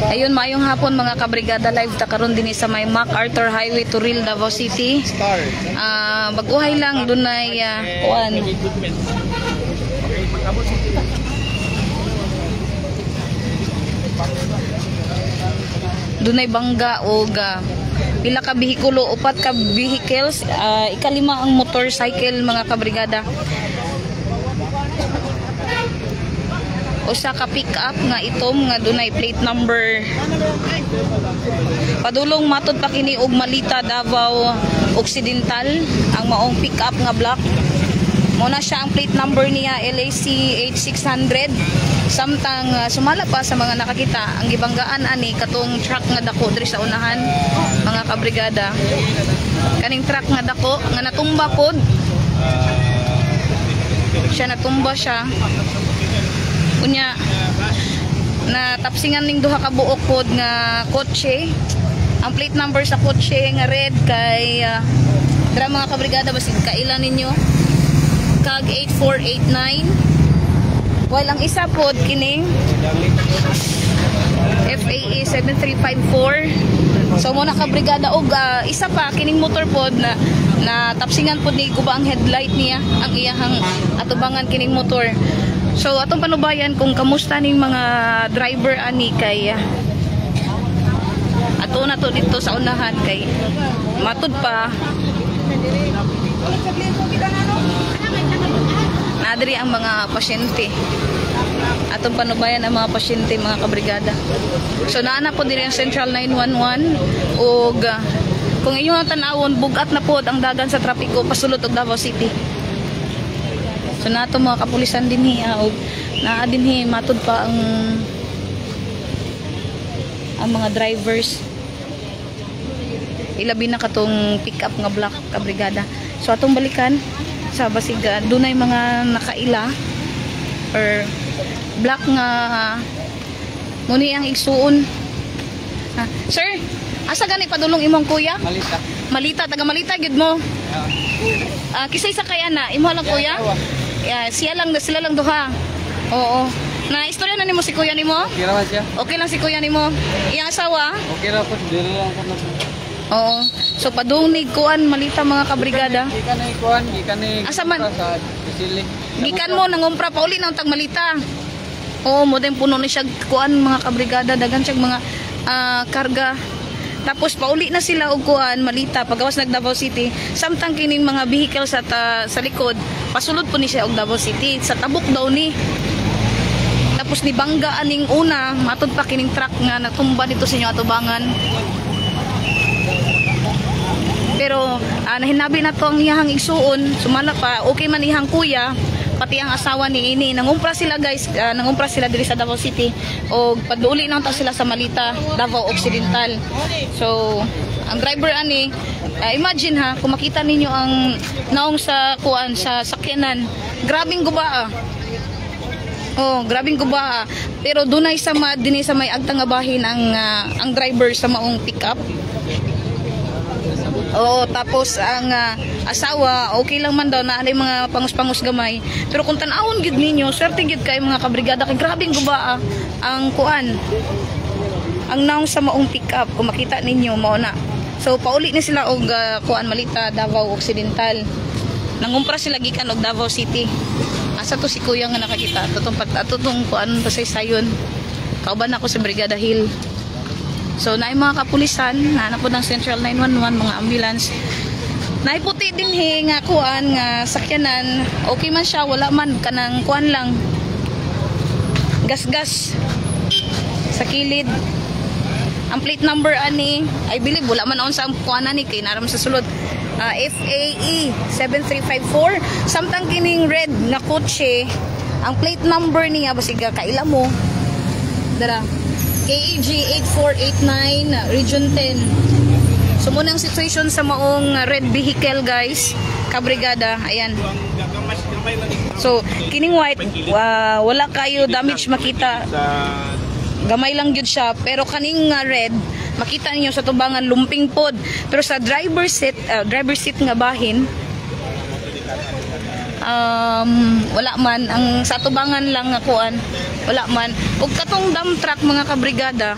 Ayun, maayong hapon mga kabrigada, live ta karon din sa may MacArthur Highway to Real Davao City. Baguhay lang dunay kuan. Dunay bangga og pila ka behikulo, upat ka vehicles, ikalima ang motorcycle mga kabrigada. Usa ka pick up nga itom nga dunay plate number. Padulong matud pa kini og Malita, Davao Occidental ang maong pick up nga black. Muna siya ang plate number niya LAC 8600. Samtang sumala pa sa mga nakakita ang gibanggaan ani katong truck nga dako diri sa unahan mga kabrigada. Kaning truck nga dako nga natumba pod. Siya natumba siya. Unya na tapsingan ning duha ka buok pod nga kotse. Ang plate number sa kotse nga red kay dra mga kabrigada basig kailan ninyo kag 8489. While ang isa pod kining FAA 7354. So muna kabrigada og isa pa kining motor pod na tapsingan pod ni guba ang headlight niya ang iyahang atubangan kining motor. So atong panubayan kung kamusta ning mga driver ani kay ato na to dito sa unahan kay matud pa nadiri ang mga pasyente. Atong panubayan ang mga pasyente mga kabrigada. So naana po diri ang Central 911 ug kung inyong tan-awon bugat na pod ang dagan sa trapiko pasulod og Davao City. So nato mga kapulisan dinhi og naa dinhi matud pa ang mga drivers. Ilabi na katong pick up nga black kabrigada. So atong balikan sa basig dunay mga nakaila or black nga muni ang igsuon. Sir, asa gani padulong imong kuya? Malita. Malita, taga Malita gyud mo. Kisay sa kaya na imo lang kuya? Sila lang duha. Oo. Na istorya na nimo si kuya nimo? Okay ra siya. Okay lang si kuya nimo. Iyang asawa? Okay ra po, dili lang po. Oo. So padungnig kuan Malita mga kabrigada. Gikan ni kuan, gikan ni asa man? Sa Sili. Gikan mo nangumpra pa uli nang tag Malita. Oo, mo din puno ni siya kuan mga kabrigada, dagan siya mga karga. Tapos pauli na sila og kuan Malita pagawas nag Davao City. Samtang kining mga vehicles sa likod, pasulod po ni siya og Davao City sa tabok daw ni. Tapos ni bangga aning una, matud pa kining truck nga natumba dito sa inyo atubangan. Pero nahinabi na to ang iyahang igsuon, sumala pa okay man ihang kuya pati ang asawa ni ini. Nangumpra sila guys, nangumpra sila diri sa Davao City o paduli nang ta sila sa Malita, Davao Occidental. So ang driver ani imagine ha, kung makita ninyo ang naong sa kuan sa sakyanan, grabing guba. Oh, grabing guba. Pero dunay sama dinhi sa may agtang nga bahin ang driver sa maong pickup. Oo, tapos ang asawa, okay lang man daw na alay mga pangus-pangus gamay. Pero kung tan-awon gid ninyo, swerte gid kay mga kabrigada kay grabing guba ang kuan. Ang naong sa maong pick-up, kung makita ninyo mao na. So pauli ni sila og kuan Malita, Davao Occidental. Nangumpra sila gikan og Davao City. Asa to si kuya nga nakakita? Atong kuan pasaysayon. Kauban ako sa Brigada Hill. So naay mga kapulisan, na po ng Central 911, mga ambulance. Naay puti din nga kuan nga sakyanan. Okay man siya, wala man kanang kuan lang. Gas-gas sa kilid. Ang plate number ani, I believe wala man on sa kuan ani kay naram sa sulod. FAE 7354. Samtang kining red na kotse, ang plate number niya basig kaila mo. Dara. KAG 8489 Region 10. So muna ang situation sa maong red vehicle guys, kabrigada, ayan. So kining white wala kayo damage makita. Gamay lang gyud siya, pero kaning red makita ninyo sa tubangan lumping pod, pero sa driver seat nga bahin wala man ang sa tubangan lang nga kuan, wala man. Ug katong dump truck mga kabrigada,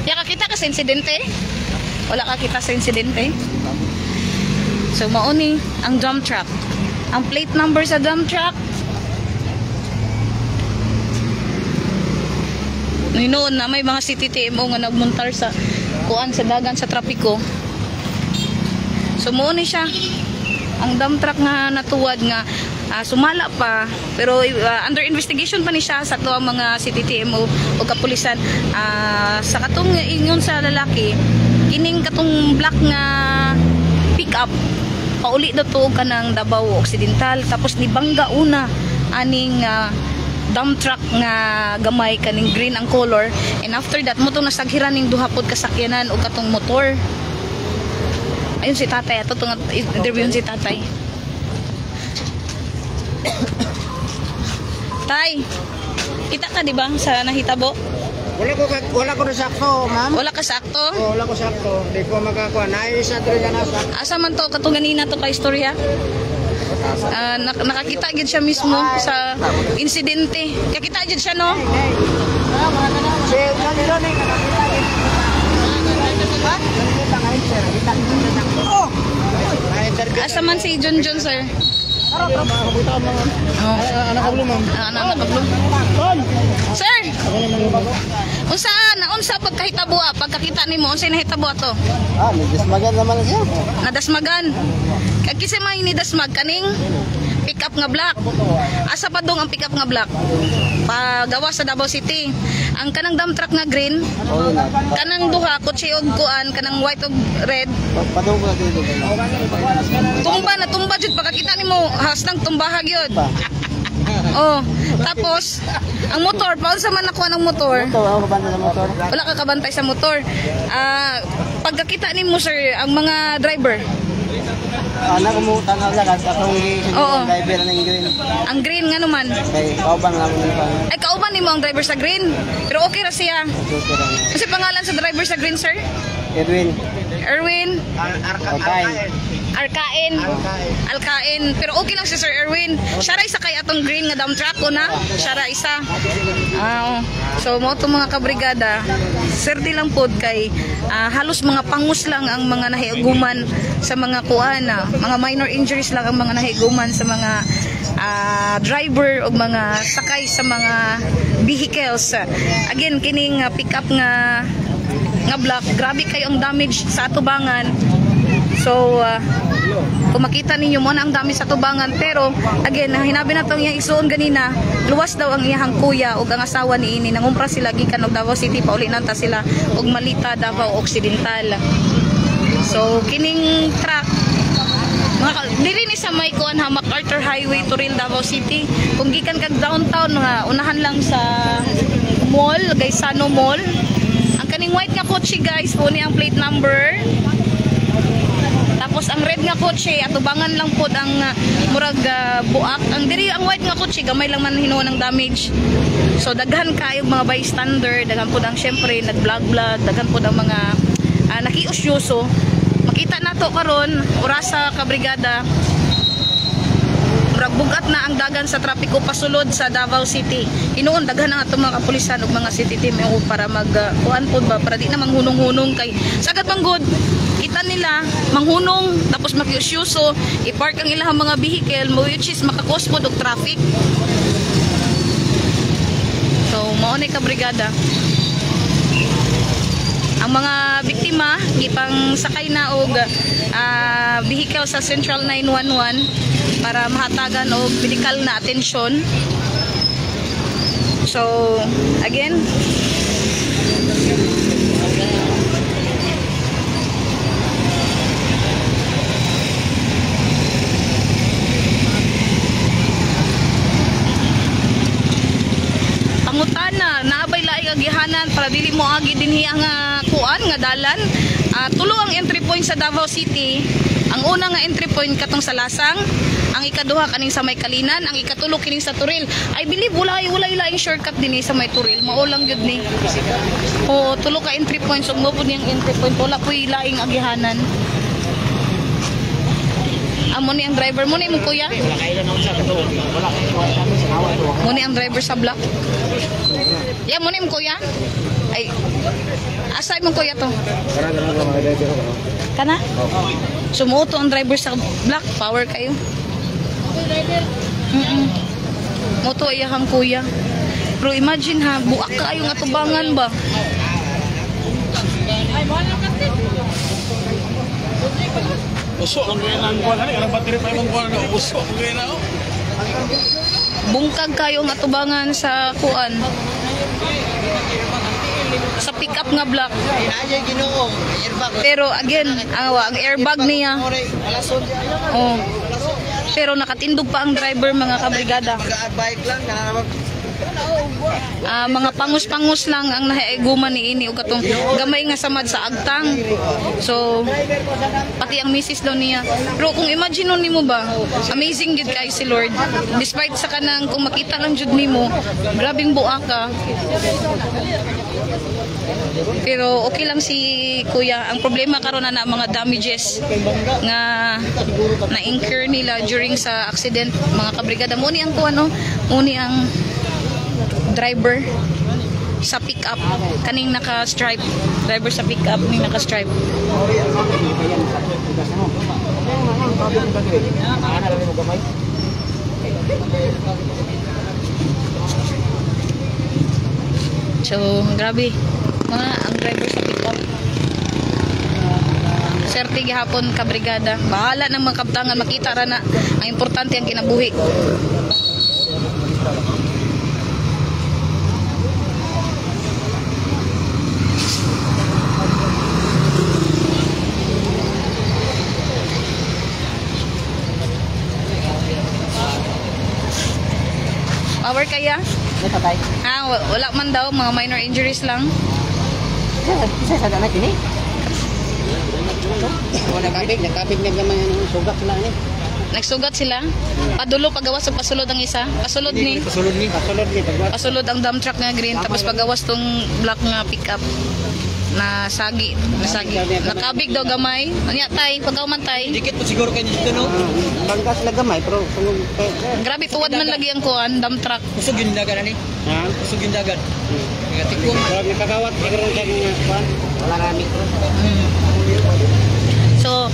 ya kakita ka sa insidente? Wala ka kita sa insidente? So mauni ang dump truck. Ang plate number sa dump truck noon na may mga CTTMO nga nagmuntar sa kuan sa dagan sa trapiko. So mauni siya ang dump truck nga natuwad nga sumala pa, pero under investigation pa ni siya sa tuwang mga CTTMO o kapulisan. Sa katong ingon sa lalaki, kining katong black nga pick up pauli daw to kanang Davao Occidental, tapos ni bangga una aning dump truck nga gamay kaning green ang color, and after that mo tong nasaghiran ning duha pod kasakyanan o katong motor. Ayun si tatay, ato itong interview si tatay. Tay, kita ka di ba sa nahitabo? Wala ko na sakto, ma'am. Wala ka sakto? Wala ko sakto. Di ko magkakuha. Naisa to yan asa. Asa man to katong ganina to ka istorya? Nakakita gid siya mismo sa insidente. Kakita gid siya no? Si John nakakita gid. Asa man si John sir? Anak ka ma'am. Anak ka Sir, unsa pagkahitabo pagkakita nimo unsa nahitabo ato? Nadasmagan naman siya. Nadasmagan. Kag kisa may ni dasmag kaning pick up nga black. Asa pa dong ang pick up nga black? Pagawa sa Davao City. Ang kanang dump truck nga green, kanang duha kotse og kuan, kanang white og red. Padung ko dito. Tumba jud pagkakita nimo hastang tumbaha gyud. Oh, tapos ang motor, paano sa man nakuha ng motor? Ito ako kabantay sa motor. Wala ka kabantay sa motor. Pagkakita nimo sir, ang mga driver. Anak mo tanaw lang atong driver ng green. Ang green nga naman. Kay kauban lang mo pa. Ay kauban nimo ang driver sa green. Pero okay ra siya. Kasi pangalan sa driver sa green sir? Erwin. Alkain. Pero okay lang si Sir Erwin. Siya ra isa kay atong green nga dump truck ko na. Siya ra isa. So mo to mga kabrigada. Serdi lang pod kay halos mga pangus lang ang mga nahiguman sa mga kuana. Mga minor injuries lang ang mga nahiguman sa mga driver o mga sakay sa mga vehicles. Again, kining pick up nga black, grabe kayo ang damage sa atubangan. So kung makita ninyo mo na ang dami sa tubangan, pero again, hinabi na itong iyang isuon ganina, luwas daw ang iyang kuya o ang asawa ni ini, nangumpra sila gikan og Davao City, pauli nanta sila og Malita, Davao Occidental. So kining truck dili ni sa may kuan ha, MacArthur Highway to Real Davao City. Kung gikan kag downtown nga unahan lang sa mall, Gaisano Mall. Ang kaning white nga kotse guys, po ni ang plate number. Tapos ang red nga kotse, atubangan lang po ang murag buak. Ang diri ang white nga kotse, gamay lang man hinuon ng damage. So daghan kayo mga bystander, daghan po ang syempre nag-vlog, daghan po ang mga nakiusyoso. Makita nato karon orasa kabrigada. Murag bugat na ang dagan sa trapiko pasulod sa Davao City. Hinuon daghan na ato mga kapulisan ug mga city team para kuan pod ba para di na manghunong-hunong kay sagad manggod. Kita nila manghunong tapos makiusyoso, i-park ang ilang mga vehicle mo which is makakos pod og traffic. So mao ni kabrigada. Ang mga biktima gipang sakay na og vehicle sa Central 911 para mahatagan og medical na atensyon. So again, pangutana naabay laing agihanan para dili mo agi dinhi ang kuan nga dalan. Tulo ang entry point sa Davao City. Ang una nga entry point katong sa Lasang, ang ikaduha kaning sa may Kalinan, ang ikatulo kining sa Turil. I believe wala laing shortcut dinhi sa may Turil. maulang gyud ni. Oo, tulo ka entry points ug mo pud niyang entry point wala puy laing agihanan. Amo ni ang driver mo ni mo kuya. Wala kayo na sa to. Wala kayo sa nawa to. Mo ni ang driver sa block. Ya mo ni mo kuya. Ay. Asay mo kuya to. Kana? Sumuoto ang driver sa block, power kayo. Moto iyahang kuya. Pero imagine ha, buak ka yung atubangan ba? Usok ang gaya ng kuwan. Ano? Battery pa yung kuwan. Usok ang gaya na. Bungkag kayong atubangan sa kuan. Sa pick up nga block. Inaaya Ginoo, airbag. Pero again, ang airbag niya. Oh. Pero nakatindog pa ang driver mga kabrigada. Mag-bike lang na Mga pangus-pangus lang ang nahaiguman ni ini ug katong gamay nga samad sa agtang. So pati ang misis daw niya. Pero kung imagine nun nimo ba, amazing gid kay si Lord. Despite sa kanang kung makita lang jud nimo, grabing buak ka. Pero okay lang si kuya. Ang problema karon na mga damages nga na-incur nila during sa accident mga kabrigada. Muni ang kuano, muni ang driver sa pick-up kaning naka-stripe. Driver sa pick-up ning naka-stripe. So, grabe. Mga ang driver sa pick-up. Swerte gihapon kabrigada. Bahala ng mga kabtangan makita ra na ang importante ang kinabuhi. Power kaya? Ito tay. Wala man daw, mga minor injuries lang. Isa sa dana kini. Wala kabig na gamay ang sugat sila ni. Nagsugat sila. Padulo pagawas sa pasulod ang isa. Pasulod ni. Pasulod ni. Pasulod ang dump truck nga green tapos pagawas tong black nga pickup na sagi. Nakabig daw gamay. Anya tay, pagkauman tay. Dikit po siguro kayo dito, no? Bangkas na gamay pero kung Grabe tuwad man lagi ang kuan, dump truck. Kusog yung dagan, ani? ha. Kusog yung dagan. Nagatikwang. Kalau nakakawat siguro sa mga kuan. Wala rami. So,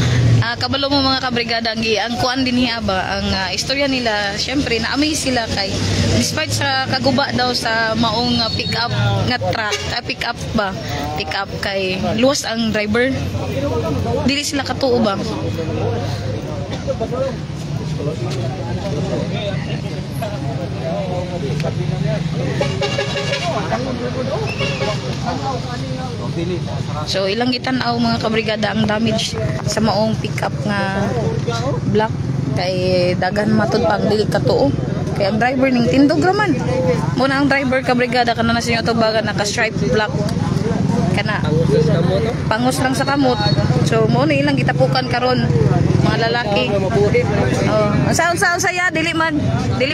kabalo mo mga kabrigada, ang kuan din hiya ba, ang istorya nila, syempre na-amaze sila kay despite sa kaguba daw sa maong pick-up nga truck, pick-up ba, pick-up kay luwas ang driver. Dili sila katuo ba? So ilang gitan-aw mga kabrigada ang damage sa maong pick-up nga black kay dagan matud pang dili katuo kay ang driver ning tindog raman mo na ang driver kabrigada kana na sinyo tubagan naka stripe black kana pangus lang sa kamot. So mo na ilang gitapukan karon mga lalaki. Oh, unsa saya dili man dili